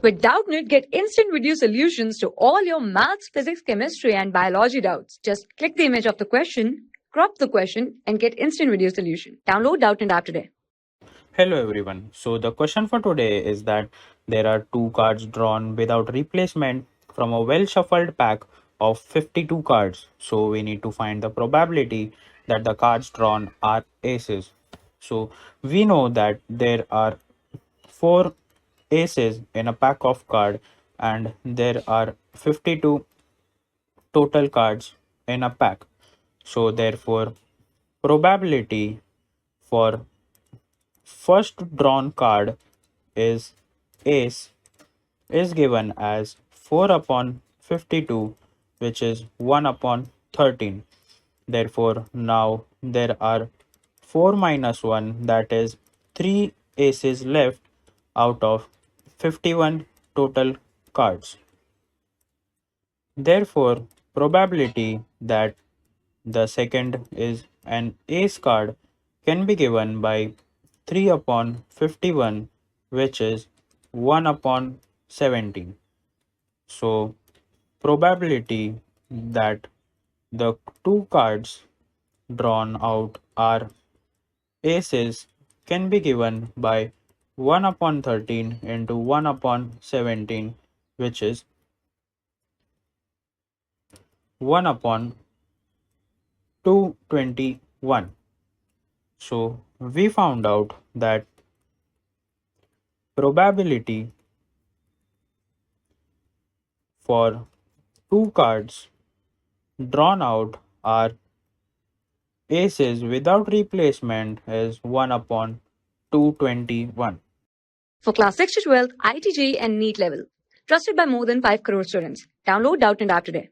With Doubtnut, get instant video solutions to all your maths, physics, chemistry, and biology doubts. Just click the image of the question, crop the question, and get instant video solution. Download Doubtnut app today. Hello everyone. So the question for today is that there are two cards drawn without replacement from a well shuffled pack of 52 cards. So we need to find the probability that the cards drawn are aces. So we know that there are 4 aces in a pack of card and there are 52 total cards in a pack. So therefore probability for first drawn card is ace is given as 4 upon 52, which is 1 upon 13. Therefore now there are 4 minus 1, that is 3 aces left out of 51 total cards. Therefore probability that the second is an ace card can be given by 3 upon 51, which is 1 upon 17. So probability that the two cards drawn out are aces can be given by 1 upon 13 into 1 upon 17, which is 1 upon 221. So we found out that probability for two cards drawn out are aces without replacement is 1 upon 221. For class 6 to 12, IIT JEE and NEET level. Trusted by more than 5 crore students. Download Doubtnut app today.